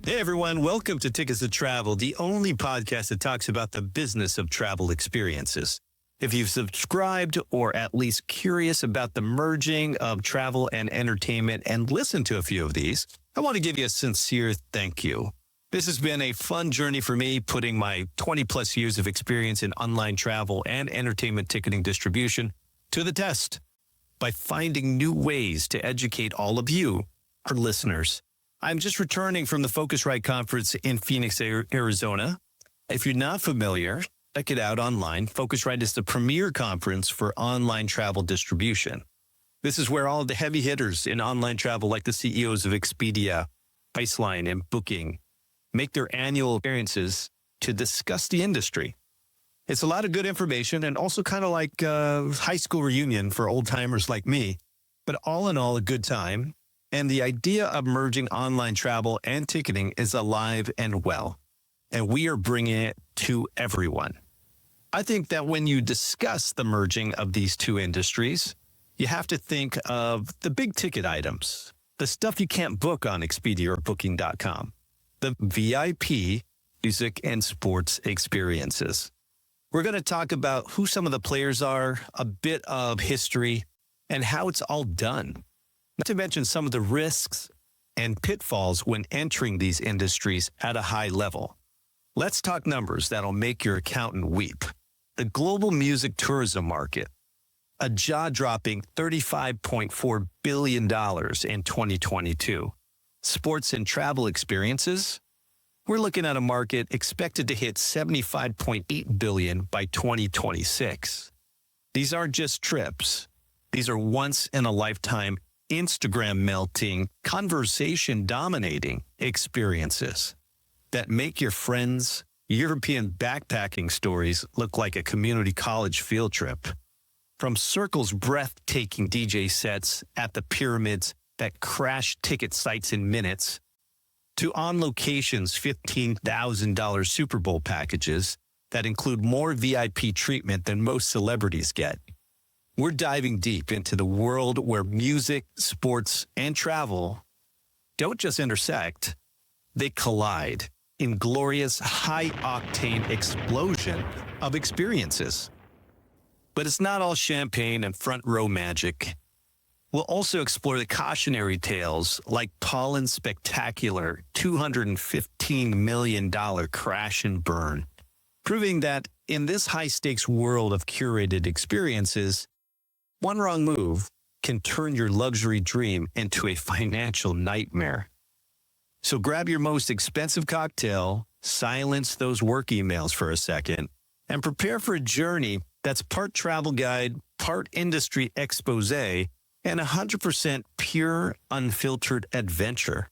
Hey everyone, welcome to Tickets to Travel, the only podcast that talks about the business of travel experiences. If you've subscribed or at least curious about the merging of travel and entertainment and listened to a few of these, I want to give you a sincere thank you. This has been a fun journey for me, putting my 20 plus years of experience in online travel and entertainment ticketing distribution to the test by finding new ways to educate all of you, our listeners. I'm just returning from the Focusrite conference in Phoenix, Arizona. If you're not familiar, check it out online. Focusrite is the premier conference for online travel distribution. This is where all of the heavy hitters in online travel, like the CEOs of Expedia, Priceline, and Booking, make their annual appearances to discuss the industry. It's a lot of good information and also kind of like a high school reunion for old timers like me, but all in all, a good time. And the idea of merging online travel and ticketing is alive and well, and we are bringing it to everyone. I think that when you discuss the merging of these two industries, you have to think of the big ticket items, the stuff you can't book on Expedia or Booking.com, the VIP music and sports experiences. We're going to talk about who some of the players are, a bit of history, and how it's all done. Not to mention some of the risks and pitfalls when entering these industries at a high level. Let's talk numbers that'll make your accountant weep. The global music tourism market, a jaw-dropping $35.4 billion in 2022. Sports and travel experiences, we're looking at a market expected to hit $75.8 billion by 2026. These aren't just trips. These are once-in-a-lifetime Instagram melting, conversation dominating experiences that make your friends' European backpacking stories look like a community college field trip. From Cercle's breathtaking DJ sets at the pyramids that crash ticket sites in minutes, to OnLocation's $15,000 Super Bowl packages that include more VIP treatment than most celebrities get. We're diving deep into the world where music, sports, and travel don't just intersect, they collide in glorious, high-octane explosion of experiences. But it's not all champagne and front-row magic. We'll also explore the cautionary tales like Pollen's spectacular $215 million crash and burn, proving that in this high-stakes world of curated experiences, one wrong move can turn your luxury dream into a financial nightmare. So grab your most expensive cocktail, silence those work emails for a second, and prepare for a journey that's part travel guide, part industry expose, and 100% pure, unfiltered adventure.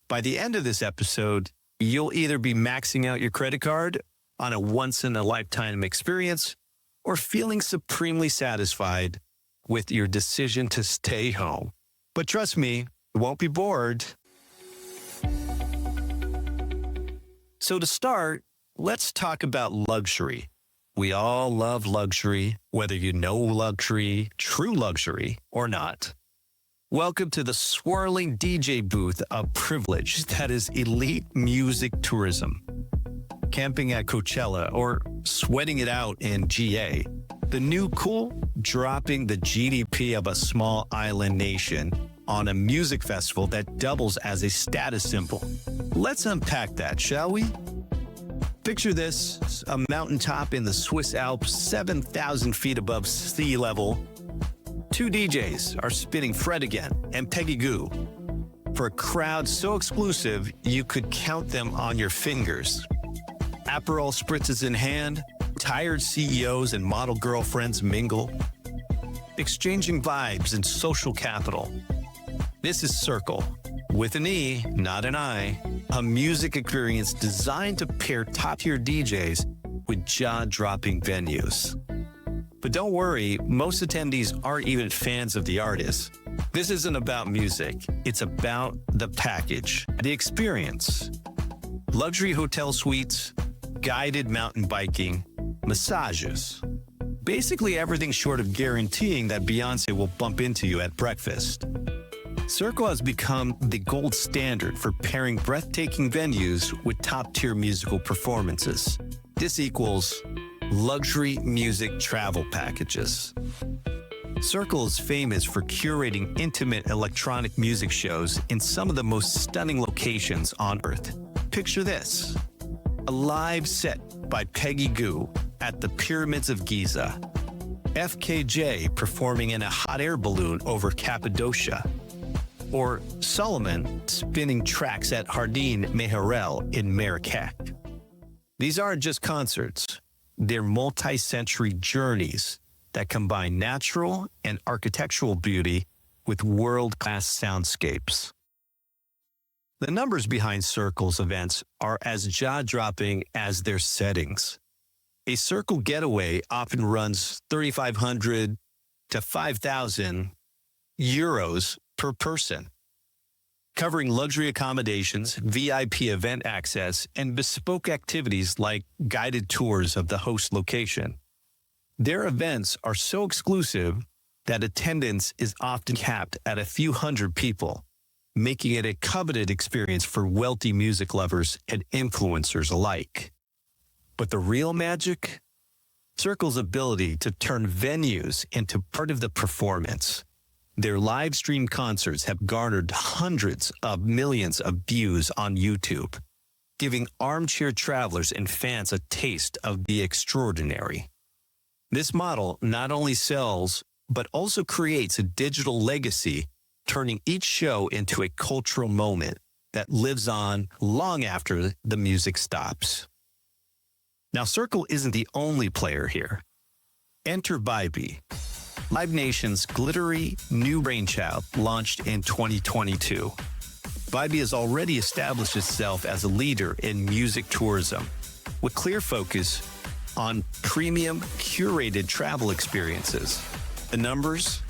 By the end of this episode, you'll either be maxing out your credit card on a once-in-a-lifetime experience or feeling supremely satisfied with your decision to stay home. But trust me, you won't be bored. So to start, let's talk about luxury. We all love luxury, whether you know luxury, true luxury, or not. Welcome to the swirling DJ booth of privilege that is elite music tourism. Camping at Coachella or sweating it out in GA. The new cool, dropping the GDP of a small island nation on a music festival that doubles as a status symbol. Let's unpack that, shall we? Picture this, a mountaintop in the Swiss Alps, 7,000 feet above sea level. Two DJs are spinning Fred Again and Peggy Goo for a crowd so exclusive you could count them on your fingers. Aperol spritzes in hand, tired CEOs and model girlfriends mingle, exchanging vibes and social capital. This is Cercle, with an E, not an I, a music experience designed to pair top-tier DJs with jaw-dropping venues. But don't worry, most attendees aren't even fans of the artist. This isn't about music, it's about the package, the experience. Luxury hotel suites, guided mountain biking, massages. Basically everything short of guaranteeing that Beyoncé will bump into you at breakfast. Cercle has become the gold standard for pairing breathtaking venues with top-tier musical performances. This equals luxury music travel packages. Cercle is famous for curating intimate electronic music shows in some of the most stunning locations on Earth. Picture this: a live set by Peggy Gou at the Pyramids of Giza, FKJ performing in a hot air balloon over Cappadocia, or Solomon spinning tracks at Jardin Meherel in Marrakech. These aren't just concerts, they're multi-century journeys that combine natural and architectural beauty with world-class soundscapes. The numbers behind Cercle's events are as jaw-dropping as their settings. A Cercle getaway often runs 3,500 to 5,000 euros per person, covering luxury accommodations, VIP event access, and bespoke activities like guided tours of the host location. Their events are so exclusive that attendance is often capped at a few hundred people, making it a coveted experience for wealthy music lovers and influencers alike. But the real magic? Cercle's ability to turn venues into part of the performance. Their live stream concerts have garnered hundreds of millions of views on YouTube, giving armchair travelers and fans a taste of the extraordinary. This model not only sells, but also creates a digital legacy, turning each show into a cultural moment that lives on long after the music stops. Now, Cercle isn't the only player here. Enter Vibee, Live Nation's glittery new brainchild, launched in 2022. Vibee has already established itself as a leader in music tourism, with clear focus on premium, curated travel experiences. The numbers?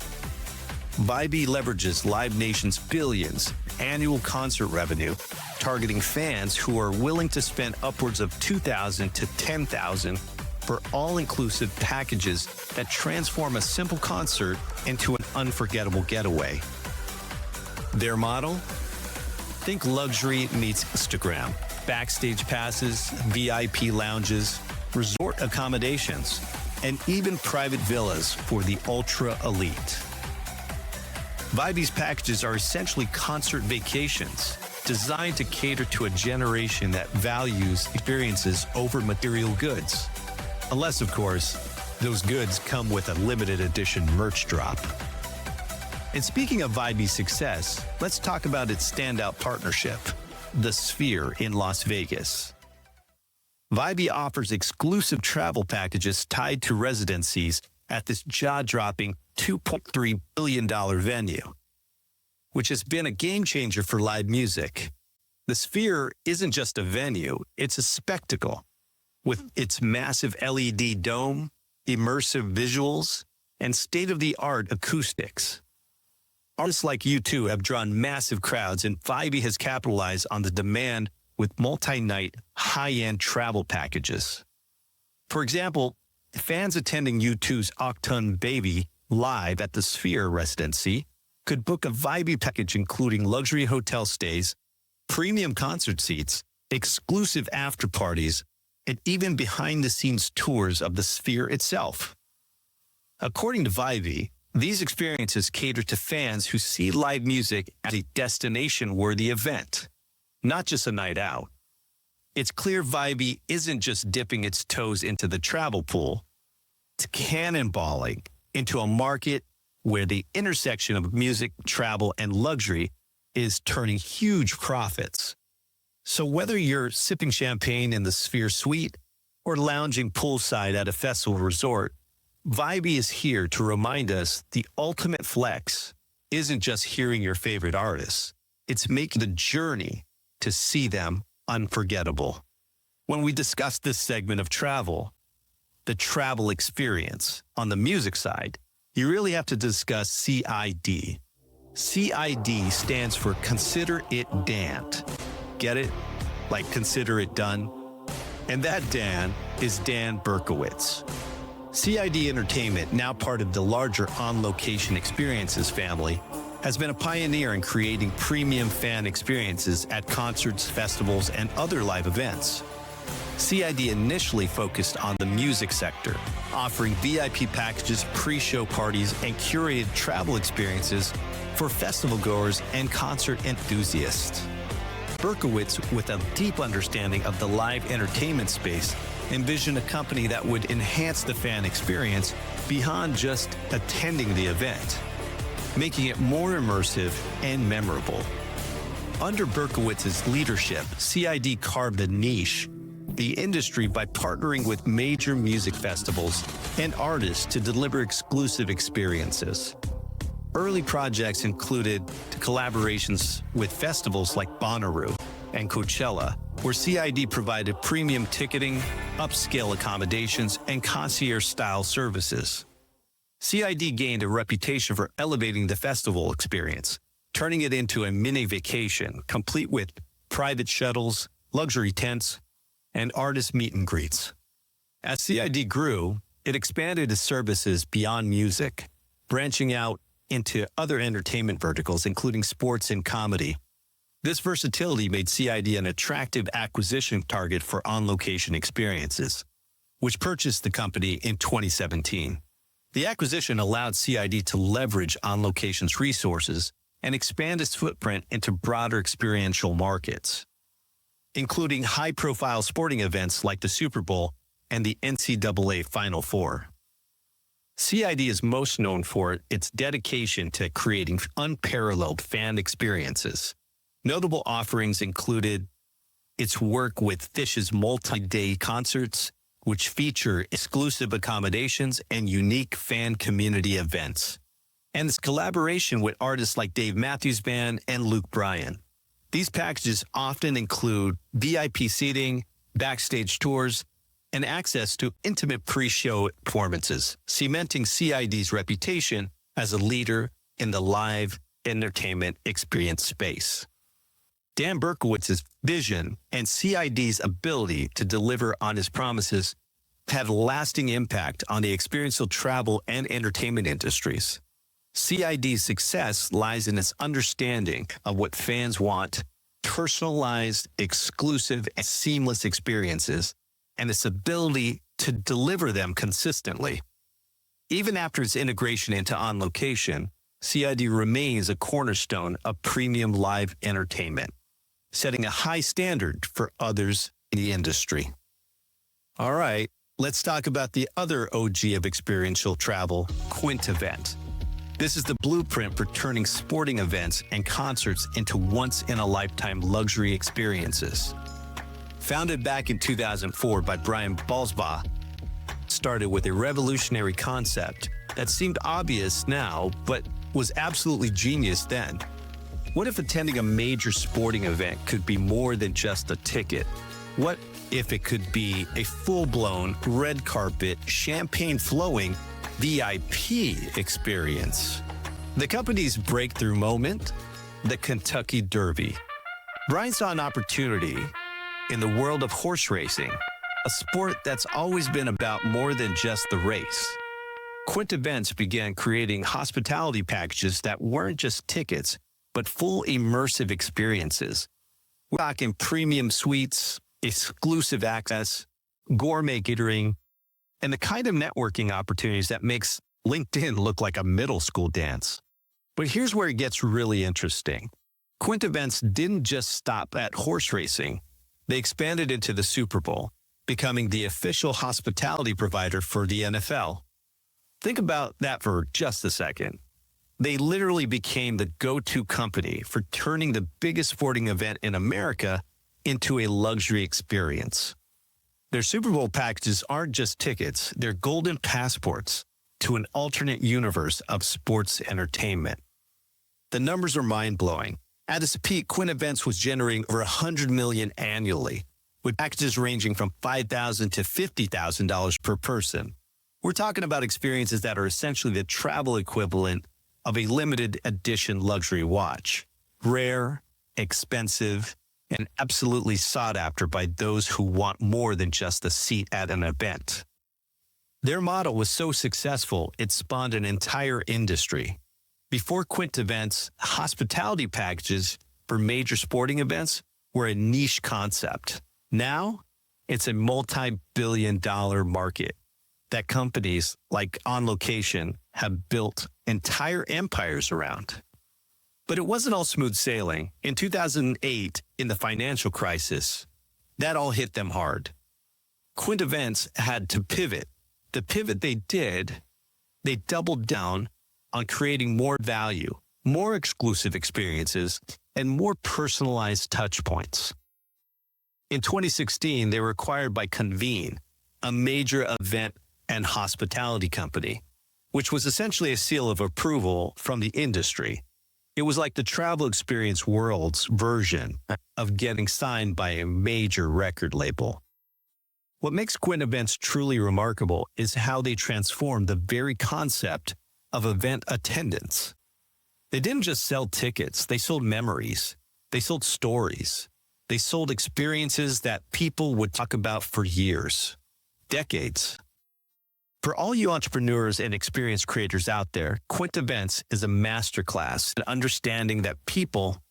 Vibee leverages Live Nation's billions annual concert revenue, targeting fans who are willing to spend upwards of $2,000 to $10,000 for all-inclusive packages that transform a simple concert into an unforgettable getaway. Their model? Think luxury meets Instagram. Backstage passes, VIP lounges, resort accommodations, and even private villas for the ultra-elite. Vibee's packages are essentially concert vacations, designed to cater to a generation that values experiences over material goods. Unless, of course, those goods come with a limited edition merch drop. And speaking of Vibee's success, let's talk about its standout partnership, the Sphere in Las Vegas. Vibee offers exclusive travel packages tied to residencies at this jaw-dropping $2.3 billion venue, which has been a game-changer for live music. The Sphere isn't just a venue, it's a spectacle. With its massive LED dome, immersive visuals, and state-of-the-art acoustics. Artists like U2 have drawn massive crowds, and Vibee has capitalized on the demand with multi-night, high-end travel packages. For example, fans attending U2's Achtung Baby live at the Sphere residency could book a Vibee package including luxury hotel stays, premium concert seats, exclusive after-parties, and even behind-the-scenes tours of the Sphere itself. According to Vibee, these experiences cater to fans who see live music as a destination-worthy event, not just a night out. It's clear Vibee isn't just dipping its toes into the travel pool, it's cannonballing into a market where the intersection of music, travel, and luxury is turning huge profits. So whether you're sipping champagne in the Sphere Suite or lounging poolside at a festival resort, Vibee is here to remind us the ultimate flex isn't just hearing your favorite artists. It's making the journey to see them unforgettable. When we discuss this segment of travel, the travel experience on the music side, you really have to discuss CID. CID stands for Consider It Damned. Get it? Like consider it done? And that Dan is Dan Berkowitz. CID Entertainment, now part of the larger OnLocation Experiences family, has been a pioneer in creating premium fan experiences at concerts, festivals, and other live events. CID initially focused on the music sector, offering VIP packages, pre-show parties, and curated travel experiences for festival goers and concert enthusiasts. Berkowitz, with a deep understanding of the live entertainment space, envisioned a company that would enhance the fan experience beyond just attending the event, making it more immersive and memorable. Under Berkowitz's leadership, CID carved a niche the industry by partnering with major music festivals and artists to deliver exclusive experiences. Early projects included collaborations with festivals like Bonnaroo and Coachella, where CID provided premium ticketing, upscale accommodations, and concierge-style services. CID gained a reputation for elevating the festival experience, turning it into a mini vacation, complete with private shuttles, luxury tents, and artist meet and greets. As CID grew, it expanded its services beyond music, branching out into other entertainment verticals, including sports and comedy. This versatility made CID an attractive acquisition target for OnLocation Experiences, which purchased the company in 2017. The acquisition allowed CID to leverage OnLocation's resources and expand its footprint into broader experiential markets, including high-profile sporting events like the Super Bowl and the NCAA Final Four. CID is most known for its dedication to creating unparalleled fan experiences. Notable offerings included its work with Phish's multi-day concerts, which feature exclusive accommodations and unique fan community events, and its collaboration with artists like Dave Matthews Band and Luke Bryan. These packages often include VIP seating, backstage tours, and access to intimate pre-show performances, cementing CID's reputation as a leader in the live entertainment experience space. Dan Berkowitz's vision and CID's ability to deliver on his promises have a lasting impact on the experiential travel and entertainment industries. CID's success lies in its understanding of what fans want: personalized, exclusive, and seamless experiences, and its ability to deliver them consistently. Even after its integration into OnLocation, CID remains a cornerstone of premium live entertainment, setting a high standard for others in the industry. All right, let's talk about the other OG of experiential travel, QuintEvents. This is the blueprint for turning sporting events and concerts into once-in-a-lifetime luxury experiences. Founded back in 2004 by Brian Balsbaugh, started with a revolutionary concept that seemed obvious now, but was absolutely genius then. What if attending a major sporting event could be more than just a ticket? What if it could be a full-blown, red carpet, champagne-flowing VIP experience? The company's breakthrough moment, the Kentucky Derby. Brian saw an opportunity in the world of horse racing, a sport that's always been about more than just the race. QuintEvents began creating hospitality packages that weren't just tickets, but full immersive experiences. We're talking premium suites, exclusive access, gourmet catering, and the kind of networking opportunities that makes LinkedIn look like a middle school dance. But here's where it gets really interesting. QuintEvents didn't just stop at horse racing. They expanded into the Super Bowl, becoming the official hospitality provider for the NFL. Think about that for just a second. They literally became the go-to company for turning the biggest sporting event in America into a luxury experience. Their Super Bowl packages aren't just tickets, they're golden passports to an alternate universe of sports entertainment. The numbers are mind-blowing. At its peak, QuintEvents was generating over $100 million annually, with packages ranging from $5,000 to $50,000 per person. We're talking about experiences that are essentially the travel equivalent of a limited edition luxury watch. Rare, expensive, and absolutely sought after by those who want more than just a seat at an event. Their model was so successful, it spawned an entire industry. Before QuintEvents, hospitality packages for major sporting events were a niche concept. Now, it's a multi-billion-dollar market that companies like OnLocation have built entire empires around. But it wasn't all smooth sailing. In 2008, in the financial crisis, that all hit them hard. QuintEvents had to pivot. The pivot they did, they doubled down on creating more value, more exclusive experiences, and more personalized touch points. In 2016, they were acquired by Convene, a major event and hospitality company, which was essentially a seal of approval from the industry. It was like the travel experience world's version of getting signed by a major record label. What makes QuintEvents truly remarkable is how they transformed the very concept of event attendance. They didn't just sell tickets, they sold memories, they sold stories, they sold experiences that people would talk about for years, decades. For all you entrepreneurs and experience creators out there, QuintEvents is a masterclass in understanding that people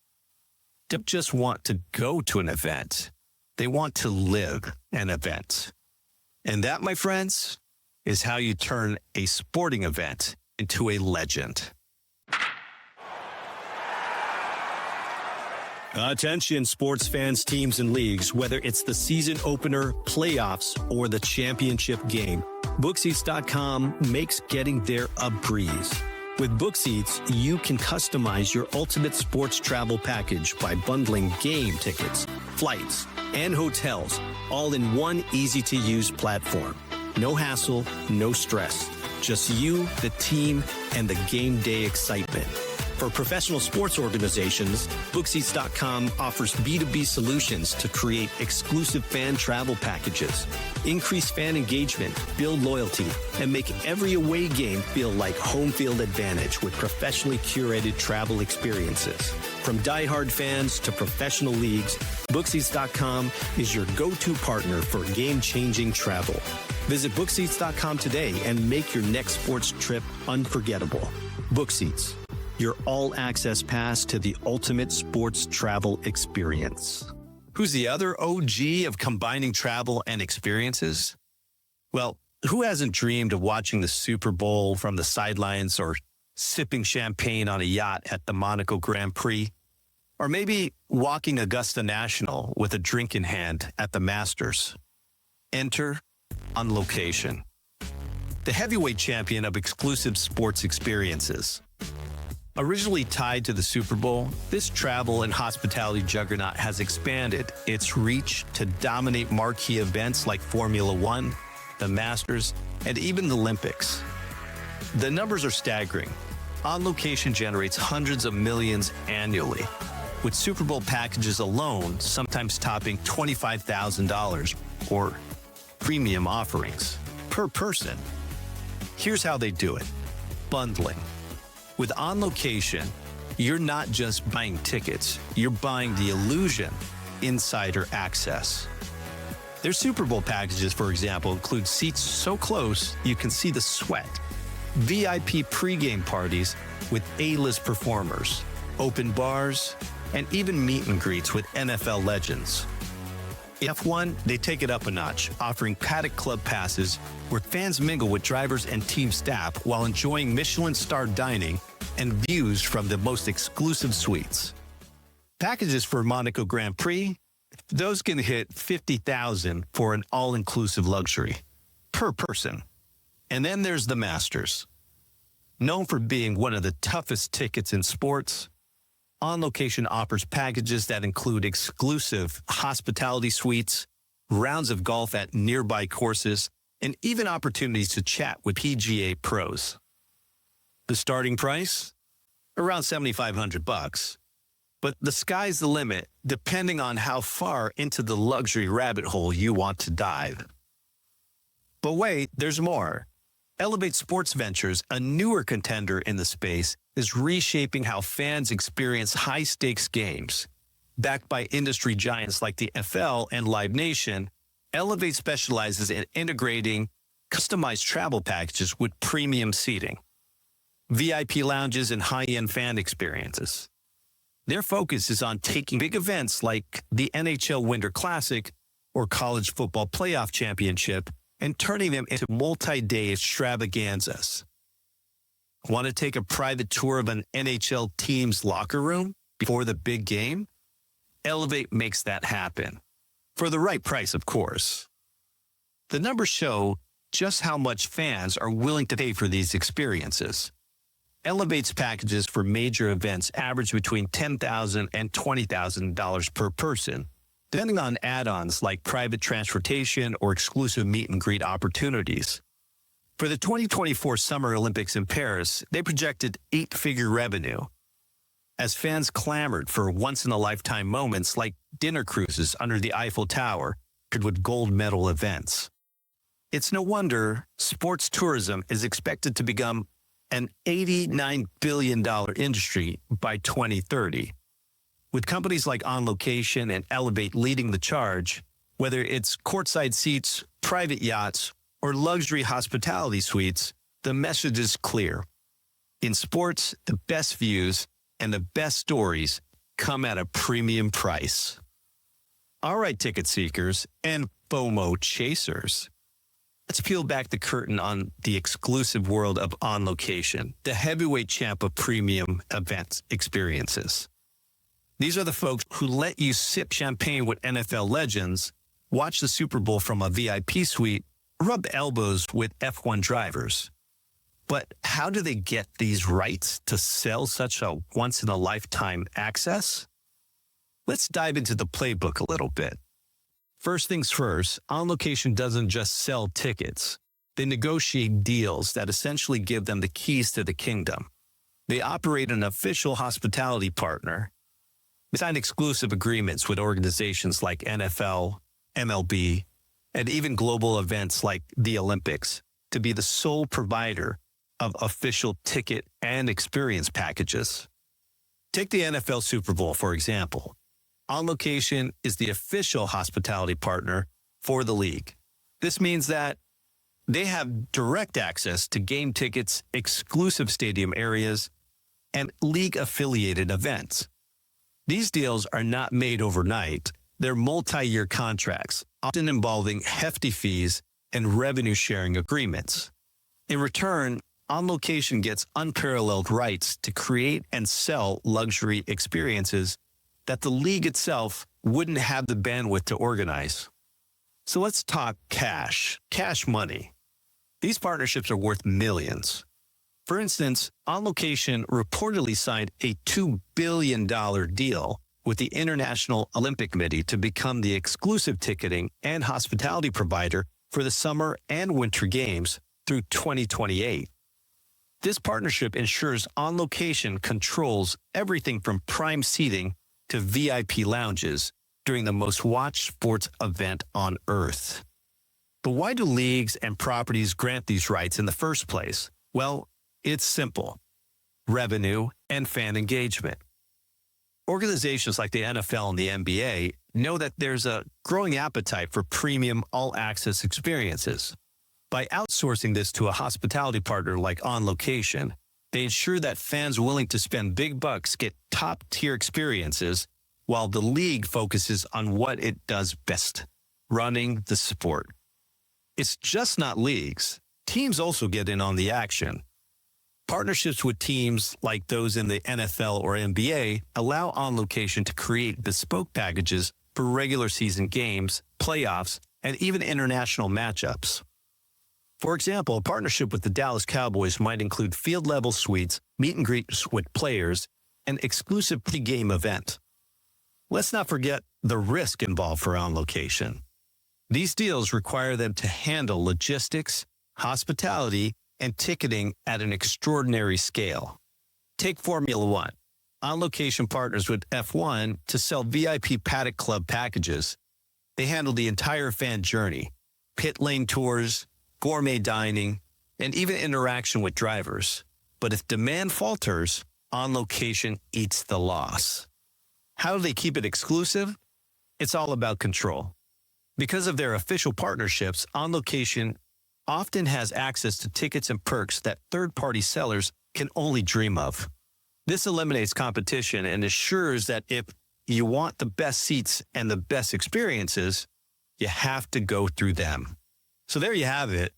don't just want to go to an event, they want to live an event. And that, my friends, is how you turn a sporting event into a legend. Attention sports fans, teams, and leagues, whether it's the season opener, playoffs, or the championship game, Bookseats.com makes getting there a breeze. With Bookseats, you can customize your ultimate sports travel package by bundling game tickets, flights, and hotels all in one easy-to-use platform. No hassle, no stress. Just you, the team, and the game day excitement. For professional sports organizations, Bookseats.com offers B2B solutions to create exclusive fan travel packages, increase fan engagement, build loyalty, and make every away game feel like home field advantage with professionally curated travel experiences. From diehard fans to professional leagues, Bookseats.com is your go-to partner for game-changing travel. Visit Bookseats.com today and make your next sports trip unforgettable. Bookseats, your all-access pass to the ultimate sports travel experience. Who's the other OG of combining travel and experiences? Well, who hasn't dreamed of watching the Super Bowl from the sidelines or sipping champagne on a yacht at the Monaco Grand Prix? Or maybe walking Augusta National with a drink in hand at the Masters? Enter OnLocation, the heavyweight champion of exclusive sports experiences. Originally tied to the Super Bowl, this travel and hospitality juggernaut has expanded its reach to dominate marquee events like Formula One, the Masters, and even the Olympics. The numbers are staggering. OnLocation generates hundreds of millions annually, with Super Bowl packages alone sometimes topping $25,000 or premium offerings per person. Here's how they do it. Bundling. With OnLocation, you're not just buying tickets, you're buying the illusion, insider access. Their Super Bowl packages, for example, include seats so close you can see the sweat, VIP pregame parties with A-list performers, open bars, and even meet and greets with NFL legends. In F1, they take it up a notch, offering Paddock Club passes where fans mingle with drivers and team staff while enjoying Michelin-starred dining and views from the most exclusive suites. Packages for Monaco Grand Prix, those can hit $50,000 for an all-inclusive luxury per person. And then there's the Masters. Known for being one of the toughest tickets in sports, OnLocation offers packages that include exclusive hospitality suites, rounds of golf at nearby courses, and even opportunities to chat with PGA pros. The starting price? Around $7,500. But the sky's the limit, depending on how far into the luxury rabbit hole you want to dive. But wait, there's more. Elevate Sports Ventures, a newer contender in the space, is reshaping how fans experience high-stakes games. Backed by industry giants like the NFL and Live Nation, Elevate specializes in integrating customized travel packages with premium seating. VIP lounges, and high-end fan experiences. Their focus is on taking big events like the NHL Winter Classic or College Football Playoff Championship and turning them into multi-day extravaganzas. Want to take a private tour of an NHL team's locker room before the big game? Elevate makes that happen. For the right price, of course. The numbers show just how much fans are willing to pay for these experiences. Elevate's packages for major events average between $10,000 and $20,000 per person, depending on add-ons like private transportation or exclusive meet-and-greet opportunities. For the 2024 Summer Olympics in Paris, they projected 8-figure revenue, as fans clamored for once-in-a-lifetime moments like dinner cruises under the Eiffel Tower paired with gold medal events. It's no wonder sports tourism is expected to become an $89 billion industry by 2030. With companies like OnLocation and Elevate leading the charge, whether it's courtside seats, private yachts, or luxury hospitality suites, the message is clear. In sports, the best views and the best stories come at a premium price. All right, ticket seekers and FOMO chasers. Let's peel back the curtain on the exclusive world of OnLocation, the heavyweight champ of premium event experiences. These are the folks who let you sip champagne with NFL legends, watch the Super Bowl from a VIP suite, rub elbows with F1 drivers. But how do they get these rights to sell such a once-in-a-lifetime access? Let's dive into the playbook a little bit. First things first, OnLocation doesn't just sell tickets. They negotiate deals that essentially give them the keys to the kingdom. They operate an official hospitality partner. They sign exclusive agreements with organizations like NFL, MLB, and even global events like the Olympics to be the sole provider of official ticket and experience packages. Take the NFL Super Bowl, for example. OnLocation is the official hospitality partner for the league. This means that they have direct access to game tickets, exclusive stadium areas, and league-affiliated events. These deals are not made overnight. They're multi-year contracts, often involving hefty fees and revenue-sharing agreements. In return, OnLocation gets unparalleled rights to create and sell luxury experiences that the league itself wouldn't have the bandwidth to organize. So let's talk cash money. These partnerships are worth millions. For instance, OnLocation reportedly signed a $2 billion deal with the International Olympic Committee to become the exclusive ticketing and hospitality provider for the Summer and Winter Games through 2028. This partnership ensures OnLocation controls everything from prime seating to VIP lounges during the most watched sports event on Earth. But why do leagues and properties grant these rights in the first place? Well, it's simple: revenue and fan engagement. Organizations like the NFL and the NBA know that there's a growing appetite for premium all-access experiences. By outsourcing this to a hospitality partner like OnLocation, they ensure that fans willing to spend big bucks get top-tier experiences, while the league focuses on what it does best: running the sport. It's just not leagues. Teams also get in on the action. Partnerships with teams like those in the NFL or NBA allow OnLocation to create bespoke packages for regular season games, playoffs, and even international matchups. For example, a partnership with the Dallas Cowboys might include field-level suites, meet and greets with players, and exclusive pre-game event. Let's not forget the risk involved for OnLocation. These deals require them to handle logistics, hospitality, and ticketing at an extraordinary scale. Take Formula One. OnLocation partners with F1 to sell VIP Paddock Club packages. They handle the entire fan journey: pit lane tours, gourmet dining, and even interaction with drivers. But if demand falters, OnLocation eats the loss. How do they keep it exclusive? It's all about control. Because of their official partnerships, OnLocation often has access to tickets and perks that third-party sellers can only dream of. This eliminates competition and assures that if you want the best seats and the best experiences, you have to go through them. So there you have it.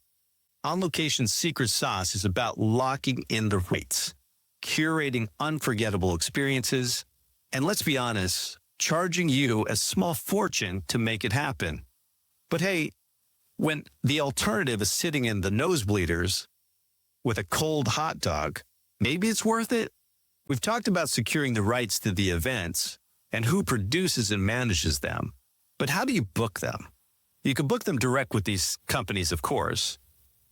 OnLocation's secret sauce is about locking in the rates, curating unforgettable experiences, and let's be honest, charging you a small fortune to make it happen. But hey, when the alternative is sitting in the nosebleeders with a cold hot dog, maybe it's worth it. We've talked about securing the rights to the events and who produces and manages them. But how do you book them? You can book them direct with these companies, of course,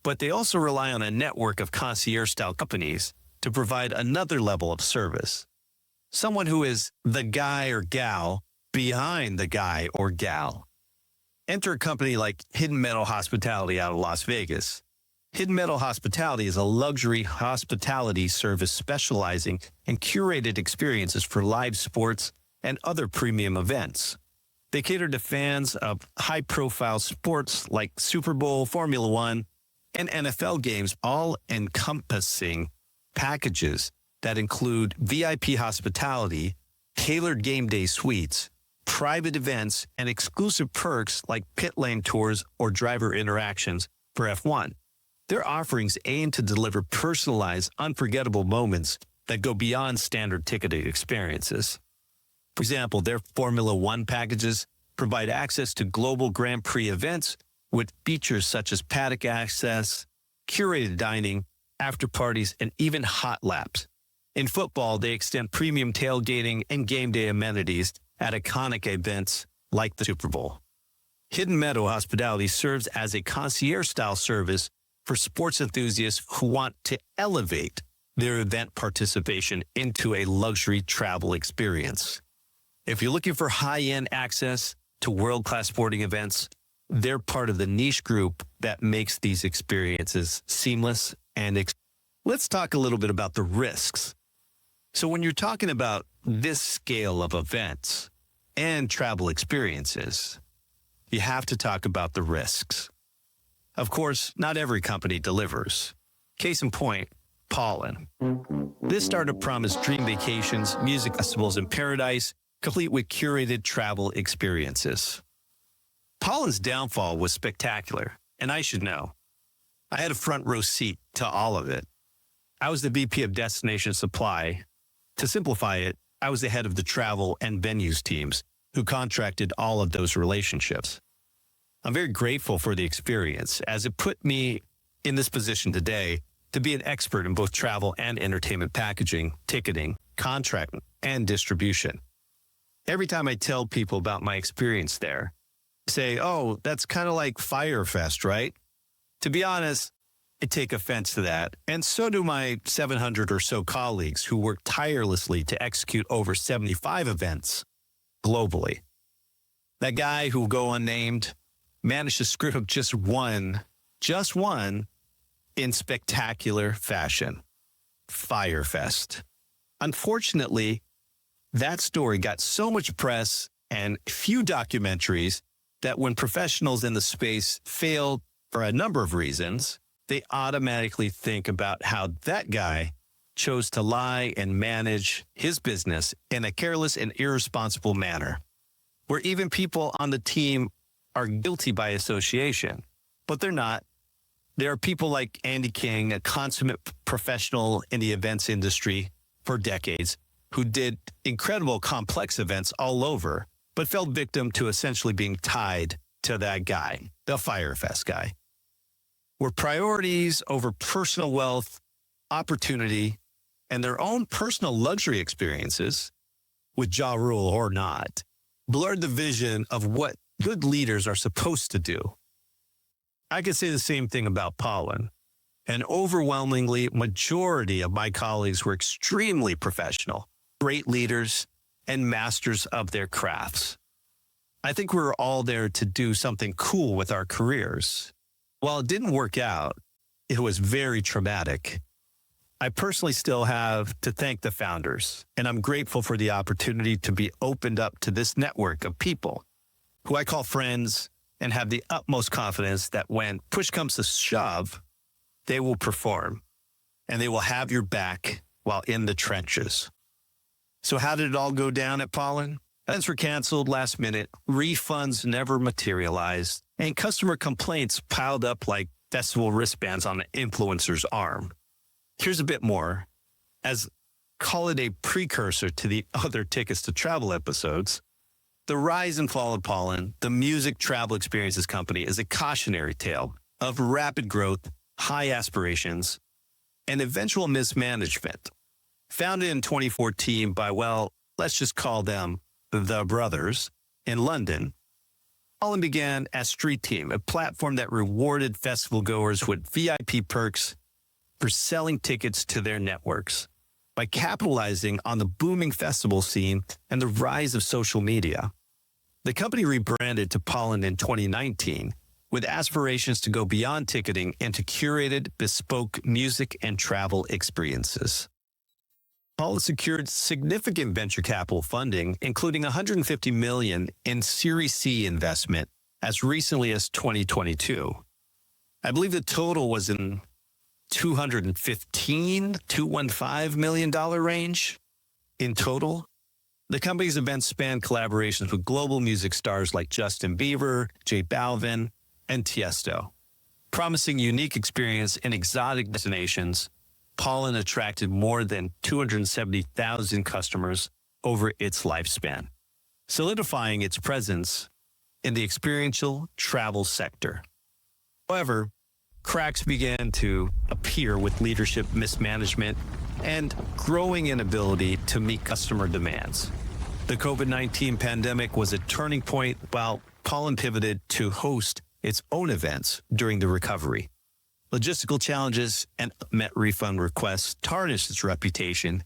but they also rely on a network of concierge-style companies to provide another level of service. Someone who is the guy or gal behind the guy or gal. Enter a company like Hidden Metal Hospitality out of Las Vegas. Hidden Metal Hospitality is a luxury hospitality service specializing in curated experiences for live sports and other premium events. They cater to fans of high-profile sports like Super Bowl, Formula One, and NFL games, all encompassing packages that include VIP hospitality, tailored game day suites, private events, and exclusive perks like pit lane tours or driver interactions for F1. Their offerings aim to deliver personalized, unforgettable moments that go beyond standard ticketed experiences. For example, their Formula One packages provide access to global Grand Prix events with features such as paddock access, curated dining, after parties, and even hot laps. In football, they extend premium tailgating and game day amenities at iconic events like the Super Bowl. Hidden Meadow Hospitality serves as a concierge-style service for sports enthusiasts who want to elevate their event participation into a luxury travel experience. If you're looking for high-end access to world-class sporting events, they're part of the niche group that makes these experiences seamless and let's talk a little bit about the risks. So when you're talking about this scale of events and travel experiences, you have to talk about the risks. Of course, not every company delivers. Case in point, Pollen. This startup promised dream vacations, music festivals in paradise, complete with curated travel experiences. Pollen's downfall was spectacular, and I should know. I had a front row seat to all of it. I was the VP of Destination Supply. To simplify it, I was the head of the travel and venues teams who contracted all of those relationships. I'm very grateful for the experience as it put me in this position today to be an expert in both travel and entertainment packaging, ticketing, contracting, and distribution. Every time I tell people about my experience there, say, oh, that's kind of like Firefest, right? To be honest, I take offense to that. And so do my 700 or so colleagues who work tirelessly to execute over 75 events globally. That guy who will go unnamed managed to screw up just one in spectacular fashion. Firefest. Unfortunately, that story got so much press and few documentaries that when professionals in the space failed for a number of reasons, they automatically think about how that guy chose to lie and manage his business in a careless and irresponsible manner, where even people on the team are guilty by association, but they're not. There are people like Andy King, a consummate professional in the events industry for decades, who did incredible complex events all over, but fell victim to essentially being tied to that guy, the Firefest guy. Where priorities over personal wealth, opportunity, and their own personal luxury experiences, with Ja Rule or not, blurred the vision of what good leaders are supposed to do. I could say the same thing about Pollen. An overwhelmingly majority of my colleagues were extremely professional, great leaders, and masters of their crafts. I think we were all there to do something cool with our careers. While it didn't work out, it was very traumatic. I personally still have to thank the founders, and I'm grateful for the opportunity to be opened up to this network of people who I call friends and have the utmost confidence that when push comes to shove, they will perform. and they will have your back while in the trenches. So how did it all go down at Pollen? Events were canceled last minute, refunds never materialized, and customer complaints piled up like festival wristbands on an influencer's arm. Here's a bit more. As call it a precursor to the other Tickets to Travel episodes, the rise and fall of Pollen, the music travel experiences company, is a cautionary tale of rapid growth, high aspirations, and eventual mismanagement. Founded in 2014 by, well, let's just call them the brothers in London, Pollen began as Street Team, a platform that rewarded festival goers with VIP perks for selling tickets to their networks. By capitalizing on the booming festival scene and the rise of social media, the company rebranded to Pollen in 2019 with aspirations to go beyond ticketing into curated, bespoke music and travel experiences. Pollen secured significant venture capital funding, including $150 million in Series C investment as recently as 2022. I believe the total was in $215 million range in total. The company's events span collaborations with global music stars like Justin Bieber, J Balvin, and Tiesto. Promising unique experience in exotic destinations, Pollen attracted more than 270,000 customers over its lifespan, solidifying its presence in the experiential travel sector. However, cracks began to appear with leadership mismanagement and growing inability to meet customer demands. The COVID-19 pandemic was a turning point while Pollen pivoted to host its own events during the recovery. Logistical challenges and unmet refund requests tarnished its reputation,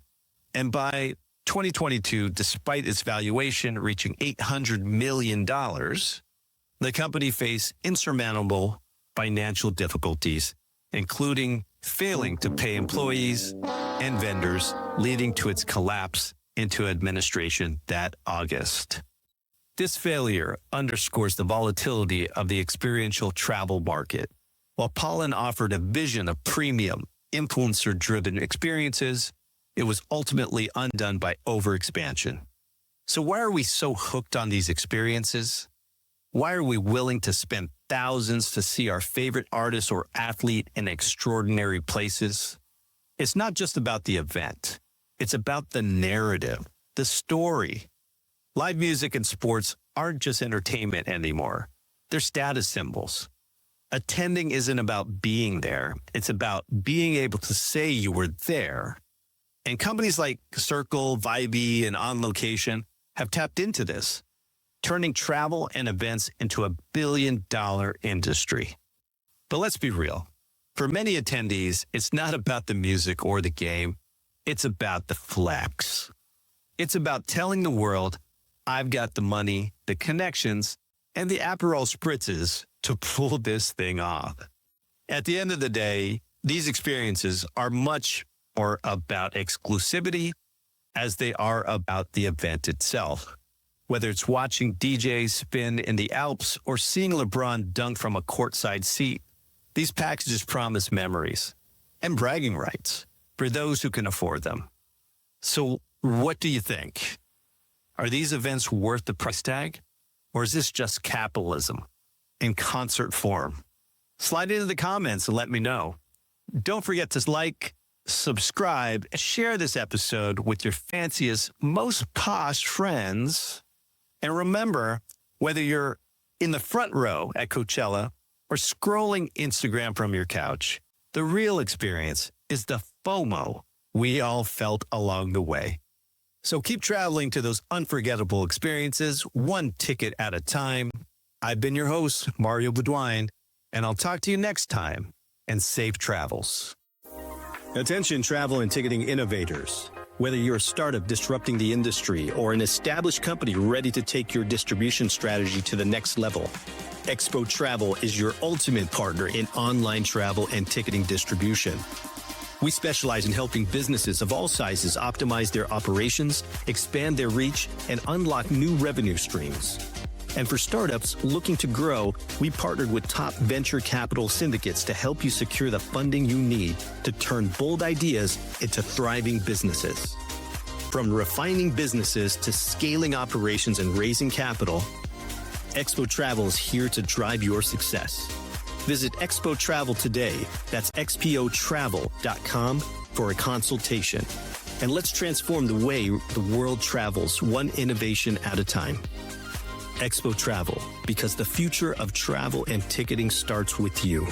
and by 2022, despite its valuation reaching $800 million, the company faced insurmountable financial difficulties, including failing to pay employees and vendors, leading to its collapse into administration that August. This failure underscores the volatility of the experiential travel market. While Pollen offered a vision of premium, influencer-driven experiences, it was ultimately undone by overexpansion. So why are we so hooked on these experiences? Why are we willing to spend thousands to see our favorite artist or athlete in extraordinary places? It's not just about the event. It's about the narrative, the story. Live music and sports aren't just entertainment anymore. They're status symbols. Attending isn't about being there. It's about being able to say you were there. And companies like Cercle, Vibee, and OnLocation have tapped into this, turning travel and events into a billion-dollar industry. But let's be real. For many attendees, it's not about the music or the game. It's about the flex. It's about telling the world, I've got the money, the connections, and the Aperol spritzes to pull this thing off. At the end of the day, these experiences are much more about exclusivity as they are about the event itself. Whether it's watching DJs spin in the Alps or seeing LeBron dunk from a courtside seat, these packages promise memories and bragging rights for those who can afford them. So what do you think? Are these events worth the price tag? Or is this just capitalism in concert form? Slide into the comments and let me know. Don't forget to like, subscribe, and share this episode with your fanciest, most posh friends. And remember, whether you're in the front row at Coachella or scrolling Instagram from your couch, the real experience is the FOMO we all felt along the way. So keep traveling to those unforgettable experiences, one ticket at a time. I've been your host, Mario Bauduin, and I'll talk to you next time, and safe travels. Attention travel and ticketing innovators. Whether you're a startup disrupting the industry or an established company ready to take your distribution strategy to the next level, Expo Travel is your ultimate partner in online travel and ticketing distribution. We specialize in helping businesses of all sizes optimize their operations, expand their reach, and unlock new revenue streams. And for startups looking to grow, we partnered with top venture capital syndicates to help you secure the funding you need to turn bold ideas into thriving businesses. From refining businesses to scaling operations and raising capital, Expo Travel is here to drive your success. Visit Expo Travel today. That's xpotravel.com for a consultation. And let's transform the way the world travels, one innovation at a time. Expo Travel, because the future of travel and ticketing starts with you.